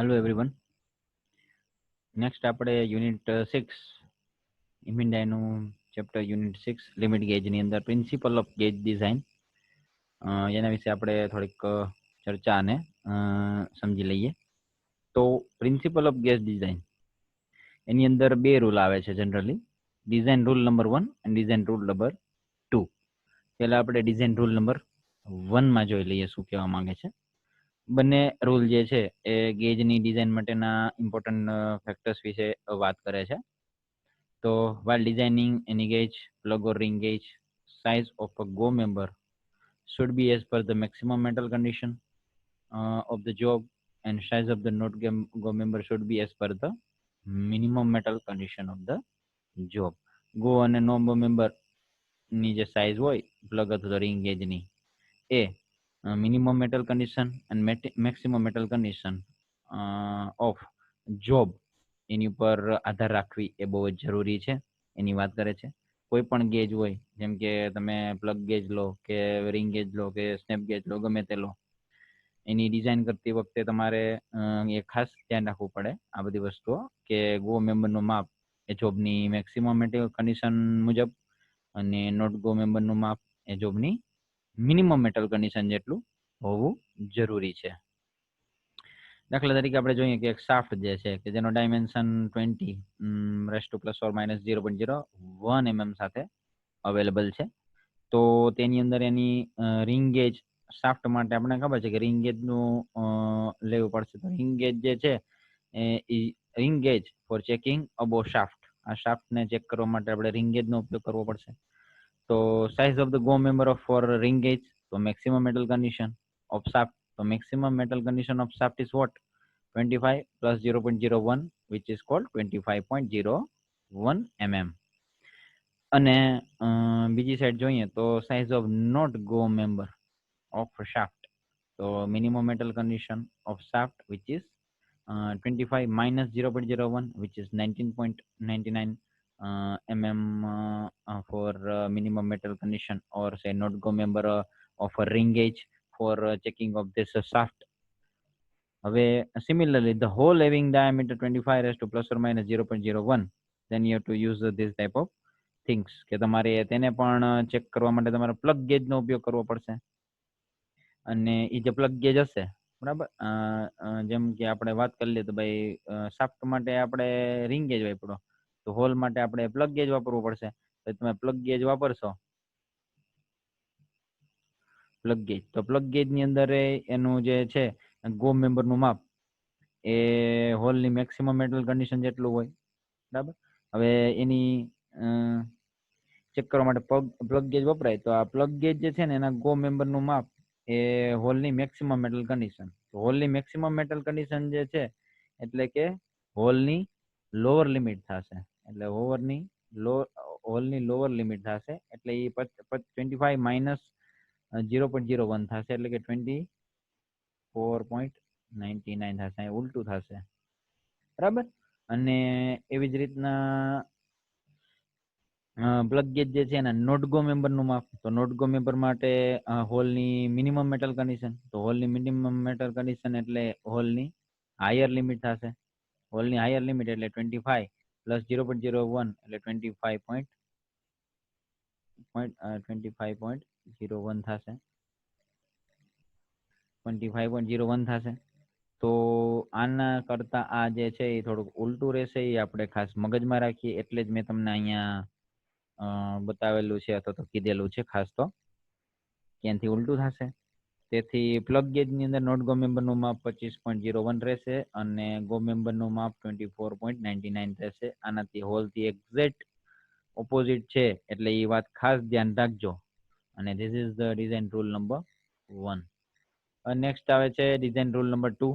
Hello everyone. Next આપણે unit 6 ઇમિન્ડાઈનું chapter unit 6 limit ગેજની અંદર પ્રિન્સિપલ ઓફ ગેજ ડિઝાઇન એના વિશે આપણે થોડીક ચર્ચા અને સમજી લઈએ. તો પ્રિન્સિપલ ઓફ ગેજ ડિઝાઇન એની અંદર બે રૂલ આવે છે જનરલી, ડિઝાઇન રૂલ નંબર 1 અને ડિઝાઇન રૂલ નંબર 2. પહેલા આપણે ડિઝાઇન રૂલ નંબર 1 માં જોઈ લઈએ શું કહેવા માંગે છે. બંને રૂલ જે છે એ ગેજની ડિઝાઇન માટેના ઇમ્પોર્ટન્ટ ફેક્ટર્સ વિશે વાત કરે છે. તો while designing any gauge, plug or ring gauge, size of a go member should be as per the maximum metal condition of the job, and size of the not go member should be as per the minimum metal condition of the job. Go અને no go member ની જે size હોય plug અથવા ring ગેજની એ minimum metal condition અને maximum metal condition of job એની ઉપર આધાર રાખવી એ બહુ જ જરૂરી છે, એની વાત કરે છે. કોઈ પણ ગેજ હોય, જેમ કે તમે પ્લગ ગેજ લો કે રિંગ ગેજ લો કે સ્નેપ ગેજ લો, ગમે તે લો, એની ડિઝાઇન કરતી વખતે તમારે એ ખાસ ધ્યાન રાખવું પડે આ બધી વસ્તુઓ કે ગો મેમ્બરનું માપ એ જોબની મેક્સિમમ મેટલ કન્ડિશન મુજબ અને નોટ ગો મેમ્બરનું માપ એ જોબની મિનિમમ મેટલ કન્ડિશન જેટલું હોવું જરૂરી છે. દાખલા તરીકે આપણે જોઈએ કે એક શાફ્ટ જે છે કે જેનો ડાયમેન્શન 20 +±0.01 mm સાથે અવેલેબલ છે. તો તેની અંદર એની રિંગ ગેજ શાફ્ટ માટે આપણે ખબર છે કે રિંગ ગેજનું લેવું પડશે. તો રિંગ ગેજ જે છે એ ring gauge four checking અબો shaft, આ શાફ્ટને ચેક કરવા માટે આપણે રિંગ ગેજનો ઉપયોગ કરવો પડશે. તો size of the go member of for ring gauge, તો maximum metal condition of shaft, તો maximum metal condition of shaft is what? 25 + 0.01, which is called 25.01 mm. અને બીજી સાઈડ જોઈએ તો size of not go member of shaft, તો minimum metal condition of shaft which is 25 - 0.01, which is 19.99 mm for minimum metal condition, or say not go member of a ring gauge for checking of this shaft. હવે similarly the hole having diameter 25 raised to ±0.01, then you have to use this type of things કે તમારે તેને પણ check કરવા માટે તમારે plug ગેજનો ઉપયોગ કરવો પડશે. અને એ જે પ્લગ ગેજ હશે, બરાબર, જેમ કે આપણે વાત કરી લઈએ તો ભાઈ શાફ્ટ માટે આપણે રિંગ ગેજ વાપરો, તો હોલ માટે આપણે પ્લગ ગેજ વાપરવું પડશે. તો તમે પ્લગ ગેજ વાપરશો, પ્લગ ગેજ, તો પ્લગ ગેજની અંદર એનું જે છે ગો મેમ્બરનું માપ એ હોલની મેક્સિમમ મેટલ કન્ડિશન જેટલું હોય, બરાબર. હવે એની ચેક કરવા માટે પ્લગ ગેજ વપરાય, તો આ પ્લગ ગેજ જે છે ને એના ગો મેમ્બરનું માપ એ હોલની મેક્સિમમ મેટલ કન્ડિશન, હોલની મેક્સિમમ મેટલ કન્ડિશન જે છે એટલે કે હોલની લોઅર લિમિટ થશે, એટલે હોલની લોઅર લિમિટ થશે, એટલે એ 25 - 0.01 થશે, એટલે કે 24.99 થશે, ઉલટું થશે, બરાબર. અને એવી જ રીતના પ્લગ ગેજ જે છે એના નોટ ગો મેમ્બરનું માપ, તો નોટ ગો મેમ્બર માટે હોલની મિનિમમ મેટલ કન્ડિશન, તો હોલની મિનિમમ મેટલ કન્ડિશન એટલે હોલની હાયર લિમિટ થશે, હોલની હાયર લિમિટ એટલે 25 + 0.01 એટલે 25.01 થશે, 25.01 થશે. તો આના કરતા આ જે છે એ થોડુંક ઉલટું રહેશે, એ આપણે ખાસ મગજમાં રાખીએ, એટલે જ મેં તમને અહીંયા બતાવેલું છે અથવા તો કીધેલું છે ખાસ, તો ક્યાંથી ઉલટું થશે. તેથી પ્લગ ગેજની અંદર નોટ ગો મેમ્બરનું માપ 25.01 રહેશે અને ગો મેમ્બરનું માપ 24.99 રહેશે. આનાથી હોલથી એક્ઝેક્ટ ઓપોઝિટ છે, એટલે એ વાત ખાસ ધ્યાન રાખજો. અને this is the design rule number 1. Next આવે છે ડિઝાઇન રૂલ નંબર 2.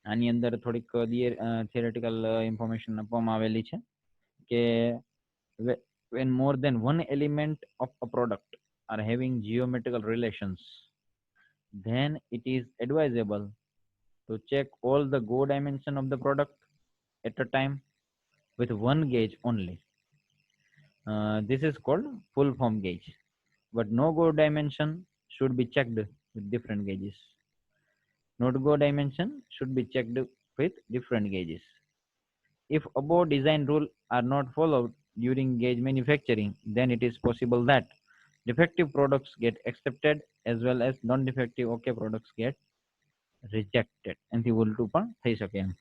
આની અંદર થોડીક થિયરેટિકલ ઇન્ફોર્મેશન આપવામાં આવેલી છે કે when more than one element of a product are having geometrical relations, then it is advisable to check all the go dimension of the product at a time with one gauge only. This is called full form gauge, but no go dimension should be checked with different gauges. Not go dimension should be checked with different gauges. If above design rules are not followed during gauge manufacturing, then it is possible that defective products get accepted as well as non-defective okay products get rejected. એનાથી ઉલટું પણ થઈ શકે એમ.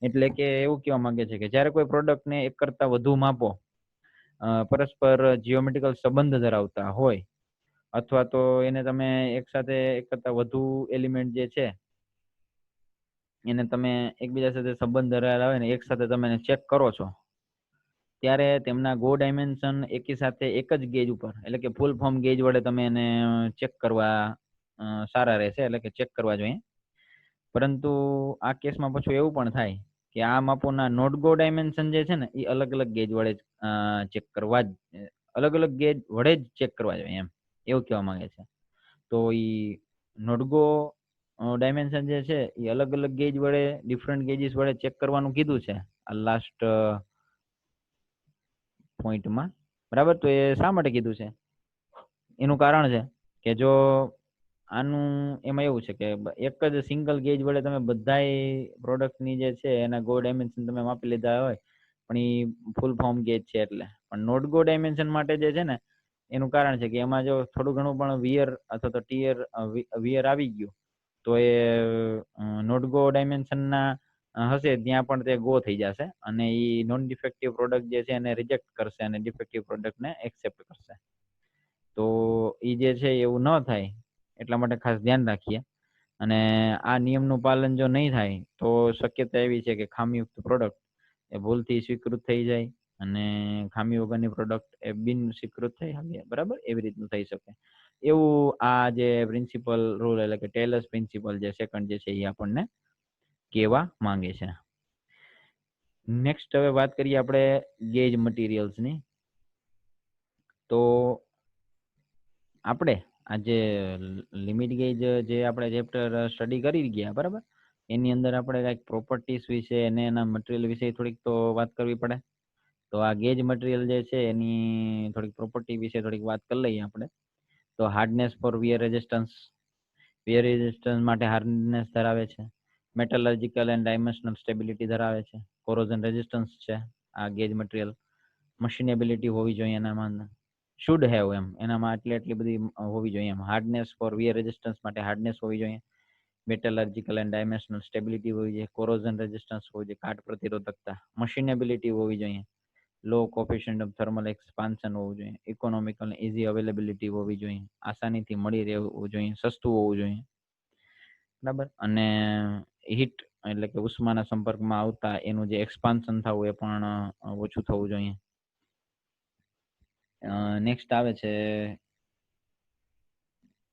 એટલે કે એવું કહેવા માંગે છે કે જ્યારે કોઈ પ્રોડક્ટને એક કરતા વધુ માપો પરસ્પર જીઓમેટ્રિકલ સંબંધ ધરાવતા હોય અથવા તો એને તમે એક સાથે એક કરતા વધુ એલિમેન્ટ જે છે એને તમે એકબીજા સાથે સંબંધ ધરાવેલા હોય ને એક સાથે તમે ચેક કરો છો ત્યારે તેમના ગો ડાયમેન્શન એકી સાથે એક જ ગેજ ઉપર એટલે કે ફૂલ ફોર્મ ગેજ વડે તમે એને ચેક કરવા સારા રહેશે એટલે કે ચેક કરવા જોઈએ. પરંતુ આ કેસમાં પછી એવું પણ થાય કે આ માપોના નોટ ગો ડાયમેન્શન જે છે ને એ અલગ અલગ ગેજ વડે ચેક કરવા અલગ અલગ ગેજ વડે જ ચેક કરવા જોઈએ એમ એવું કહેવા માંગે છે. તો એ નોટ ગો ડાયમેન્શન જે છે એ અલગ અલગ ગેજ વડે ડિફરન્ટ ગેજીસ વડે ચેક કરવાનું કીધું છે આ લાસ્ટ પોઈન્ટમાં, બરાબર. તો એ શા માટે કીધું છે એનું કારણ છે કે જો આનું એમાં એવું છે કે એક જ સિંગલ ગેજ વડે તમે બધાય પ્રોડક્ટની જે છે એના ગો ડાયમેન્શન તમે માપી લીધા હોય પણ એ ફૂલ ફોર્મ ગેજ છે એટલે. પણ નોટ ગો ડાયમેન્શન માટે જે છે ને એનું કારણ છે કે એમાં જો થોડું ઘણું પણ વિયર અથવા તો ટીયર વિયર આવી ગયું તો એ નોટ ગો ડાયમેન્શનના હશે ત્યાં પણ તે ગો થઈ જશે અને એ નોન ડિફેક્ટિવ પ્રોડક્ટ જે છે એને રિજેક્ટ કરશે અને ડિફેક્ટિવ પ્રોડક્ટને એક્સેપ્ટ કરશે. તો એ જે છે એવું ન થાય એટલા માટે ખાસ ધ્યાન રાખીએ. અને આ નિયમનું પાલન જો નહીં થાય તો શક્યતા એવી છે કે ખામીયુક્ત પ્રોડક્ટ એ ભૂલથી સ્વીકૃત થઈ જાય અને ખામી વગરની પ્રોડક્ટ એ બિન સ્વીકૃત થઈ શકે, બરાબર. એવી રીતનું થઈ શકે. એવું આ જે પ્રિન્સિપલ રૂલ એટલે કે ટેલર્સ પ્રિન્સિપલ જે સેકન્ડ જે છે એ આપણને કહેવા માંગે છે. નેક્સ્ટ હવે વાત કરીએ આપણે ગેજ મટીરિયલ્સની. તો આપણે આજે લિમિટ ગેજ જે આપણે ચેપ્ટર સ્ટડી કરી ગયા, બરાબર, એની અંદર આપણે કંઈક પ્રોપર્ટીઝ વિશે અને એના મટીરિયલ વિશે થોડીક તો વાત કરવી પડે. તો આ ગેજ મટીરિયલ જે છે એની થોડીક પ્રોપર્ટી વિશે થોડીક વાત કરી લઈએ આપણે. તો hardness for wear resistance, wear resistance માટે હાર્ડનેસ ધરાવે છે. મેટલર્જિકલ એન્ડ ડાયમેન્શનલ સ્ટેબિલિટી ધરાવે છે. કોરોઝન રેઝિસ્ટન્સ છે આ ગેજ મટીરિયલ. મશીનેબિલિટી હોવી જોઈએ એનામાં, શુડ હેવ એમ, એનામાં એટલી બધી હોવી જોઈએ એમ. હાર્ડનેસ ફોર વિયર રેઝિસ્ટન્સ માટે હાર્ડનેસ હોવી જોઈએ. મેટલર્જિકલ એન્ડ ડાયમેન્શનલ સ્ટેબિલિટી હોવી જોઈએ. કોરોઝન રેઝિસ્ટન્સ હોવી જોઈએ, કાટ પ્રતિરોધકતા. મશીનેબિલિટી હોવી જોઈએ. લો કોફિશિયન્ટ ઓફ થર્મલ એક્સપાન્શન હોવું જોઈએ. ઇકોનોમિકલ ઇઝી અવેલેબિલિટી હોવી જોઈએ. આસાનીથી મળી રહેવું જોઈએ. સસ્તું હોવું જોઈએ, બરાબર. અને હીટ એટલે કે ઉષ્માના સંપર્કમાં આવતા એનું જે એક્સપાન્શન થવું એ પણ ઓછું થવું જોઈએ. નેક્સ્ટ આવે છે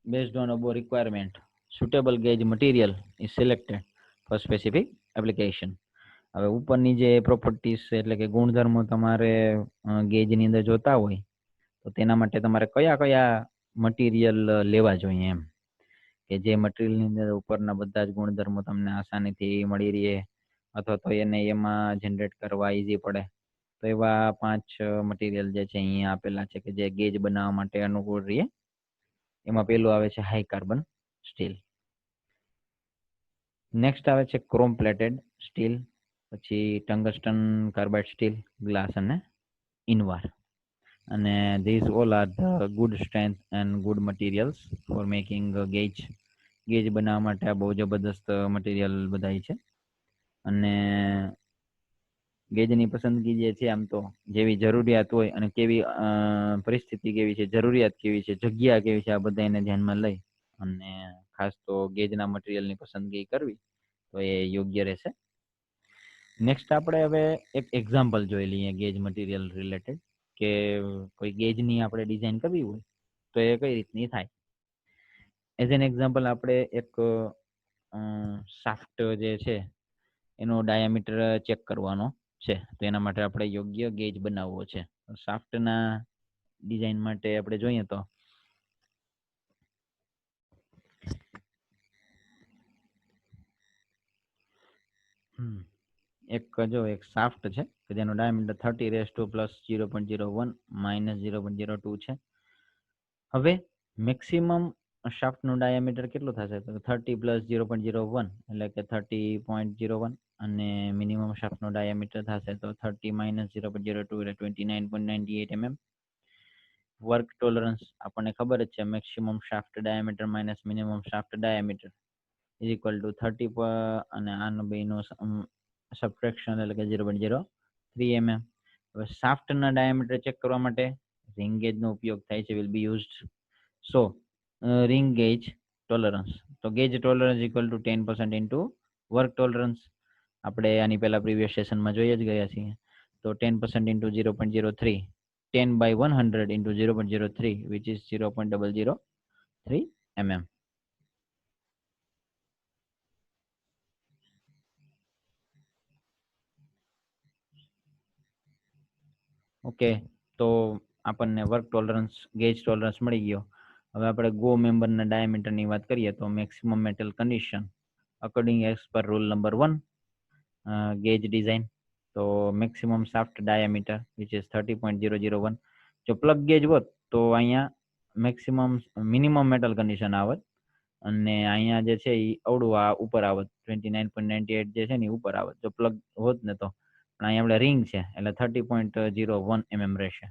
based on above requirement suitable gauge material is selected for specific application. હવે ઉપરની જે પ્રોપર્ટીઝ એટલે કે ગુણધર્મો તમારે ગેજની અંદર જોતા હોય તો તેના માટે તમારે કયા કયા મટીરિયલ લેવા જોઈએ એમ, કે જે મટીરિયલની અંદર ઉપરના બધા જ ગુણધર્મો તમને આસાનીથી મળી રહે અથવા તો એને એમાં જનરેટ કરવા ઈઝી પડે. તો એવા 5 મટીરિયલ જે છે અહીંયા આપેલા છે કે જે ગેજ બનાવવા માટે અનુકૂળ રહે. એમાં પેલું આવે છે હાઈ કાર્બન સ્ટીલ. નેક્સ્ટ આવે છે ક્રોમ પ્લેટેડ સ્ટીલ, પછી ટંગસ્ટન કાર્બાઇડ સ્ટીલ, ગ્લાસ અને ઇનવાર. અને these all are the good strength and good materials for making gauge. Gauge બનાવવા માટે આ બહુ જબરદસ્ત મટીરિયલ બધાય છે. અને ગેજની પસંદગી જે છે આમ તો જેવી જરૂરિયાત હોય અને કેવી પરિસ્થિતિ કેવી છે, જરૂરિયાત કેવી છે, જગ્યા કેવી છે, આ બધા એને ધ્યાનમાં લઈ અને ખાસ તો ગેજના મટીરિયલની પસંદગી કરવી તો એ યોગ્ય રહેશે. નેક્સ્ટ આપણે હવે એક એક્ઝામ્પલ જોઈ લઈએ ગેજ મટીરિયલ રિલેટેડ, કે કોઈ ગેજની આપણે ડિઝાઇન કરવી હોય તો એ કઈ રીતની થાય. એઝ એન એક્ઝામ્પલ આપણે એક શાફ્ટ જે છે એનો ડાયામીટર ચેક કરવાનો છે. તો એના માટે આપણે યોગ્ય ગેજ બનાવવો છે. શાફ્ટના ડિઝાઇન માટે આપણે જોઈએ તો એક શાફ્ટ છે કે જેનો ડાયામીટર 30 + 0.01 - 0.02 છે. હવે મેક્સિમમ શાફ્ટનું ડાયામીટર કેટલું થશે? તો 30 + 0.01 એટલે કે 30.01. અને મિનિમમ શાફ્ટનો ડાયામીટર થશે તો 30 - 0.02 એટલે 29.98 mm. વર્ક ટોલરન્સ આપણને ખબર જ છે, maximum shaft diameter minus minimum shaft diameter is equal to 30 અને આનો બેનો સબટ્રેક્શન એટલે કે 0.03 mm. હવે શાફ્ટના ડાયામીટર ચેક કરવા માટે રિંગ ગેજનો ઉપયોગ થાય છે, will be used. So ring gauge tolerance, તો gauge tolerance equal to 10% into work tolerance. આપણે આની પહેલા પ્રીવિયસ સેશનમાં જોઈ જ ગયા છીએ. તો 10% into 0.03, 10/100 into 0.03, which is 0.003 mm. Okay, તો આપણને વર્ક ટોલરન્સ, ગેજ ટોલરન્સ મળી ગયો. હવે આપણે ગો મેમ્બરના ડાયામીટરની વાત કરીએ તો maximum metal condition according as per rule number 1 gauge design. તો maximum shaft diameter which is 30.001. જો પ્લગ ગેજ હોત તો અહીંયા મેક્સિમમ મિનિમમ મેટલ કન્ડિશન આવત અને અહીંયા જે છે એ અવડું આ ઉપર આવત, 29.98 જે છે ને ઉપર આવત જો પ્લગ હોત ને તો. પણ અહીંયા આપણે રિંગ છે એટલે 30.01 mm રહેશે.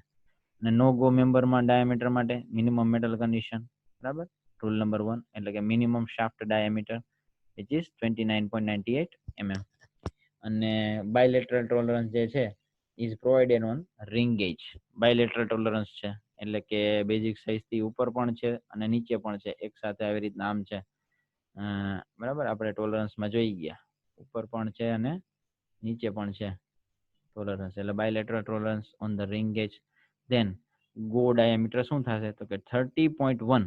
અને નો ગો મેમ્બરમાં ડાયામીટર માટે મિનિમમ મેટલ કન્ડિશન, બરાબર, રૂલ નંબર 1 એટલે કે minimum shaft diameter which is 29.98 mm. અને બાયલેટરલ ટોલરન્સ જે છે is provided on ring gauge. Bilateral tolerance છે એટલે કે બેઝિક સાઇઝ થી ઉપર પણ છે અને નીચે પણ છે, એક સાથે આવી રીતના આમ છે, બરાબર. આપણે ટોલરન્સમાં જોઈ ગયા, ઉપર પણ છે અને નીચે પણ છે ટોલરન્સ, એટલે bilateral tolerance on the ring gauge. Then go diameter શું થશે તો કે 30.1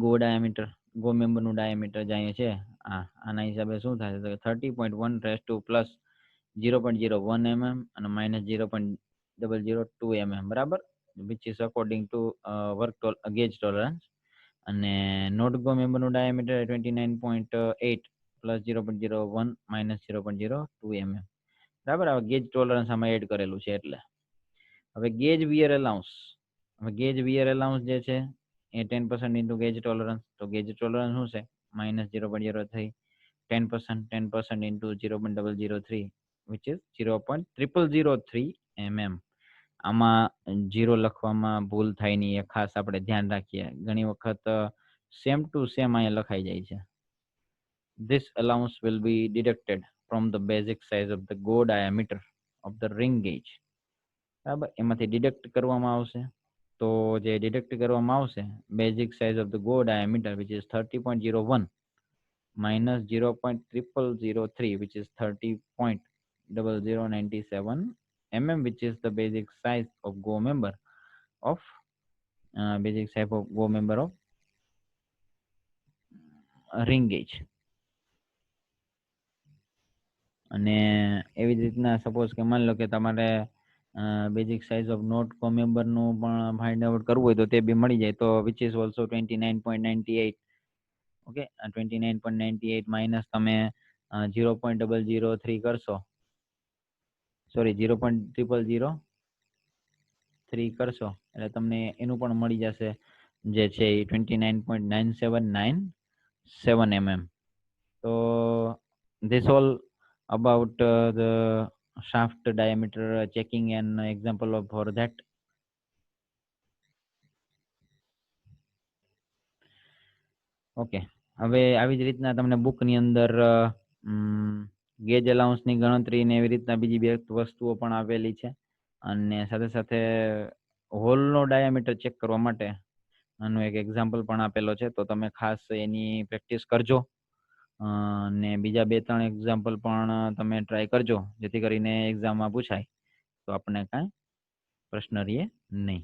ગો ડાયામીટર, ગો મેમ્બરનું ડાયામીટર જાય છે આના હિસાબે શું થાય તો 30.1 રેસ ટુ પ્લસ 0.01 mm અને માઇનસ 0.002 mm, બરાબર, which is according to work gauge tolerance. અને નોટ ગો મેમ્બરનું ડાયામીટર 29.8 પ્લસ 0.01 માઇનસ 0.02 mm, બરાબર. હવે ગેજ ટોલરન્સ આમાં એડ કરેલું છે એટલે. હવે ગેજ વિયર એલાઉન્સ, હવે ગેજ વિયર એલાઉન્સ જે છે એ 10% ઇન્ટુ ગેજ ટોલરન્સ. તો ગેજ ટોલરન્સ શું છે minus 0.03, 10% into 0.003 which is 0.0003 mm. આમાં 0 લખવામાં ભૂલ થાય નહીં, એ ખાસ આપણે ધ્યાન રાખીએ. ઘણી વખત સેમ ટુ સેમ અહીંયા લખાઈ જાય છે. This allowance will be deducted from the basic size of the go diameter of the ring gauge. બરાબર, એમાંથી ડિડક્ટ કરવામાં આવશે. તો જે ડિડક્ટ કરવામાં આવશે basic size of the go diameter which is 30.01 minus 0.0003 which is 30.0097 mm, which is the basic size of go member of ring gauge. અને એવી જ રીતના સપોઝ કે માની લો કે તમારે basic size of not go મેમ્બરનું પણ ફાઇન્ડ આઉટ કરવું હોય તો તે બી મળી જાય. તો which is also 29.98. Okay, 29.98 minus તમે 0.003 કરશો, સોરી 0.0003 કરશો એટલે તમને એનું પણ મળી જશે જે છે એ 29.9797 mm. તો this all about the shaft diameter checking and example of for that. Okay, હવે આવી જ રીતના તમને બુકની અંદર ગેજ અલાઉન્સની ગણતરી ને એવી રીતના બીજી બે વસ્તુઓ પણ આપેલી છે. અને સાથે સાથે હોલનો ડાયામીટર ચેક કરવા માટે આનું એક એક્ઝામ્પલ પણ આપેલો છે, તો તમે ખાસ એની પ્રેક્ટિસ કરજો. અને બીજા 2-3 એક્ઝામ્પલ પણ તમે ટ્રાય કરજો જેથી કરીને એક્ઝામમાં પૂછાય તો આપણને કાંઈ પ્રશ્ન રહે નહીં.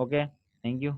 Okay, thank you.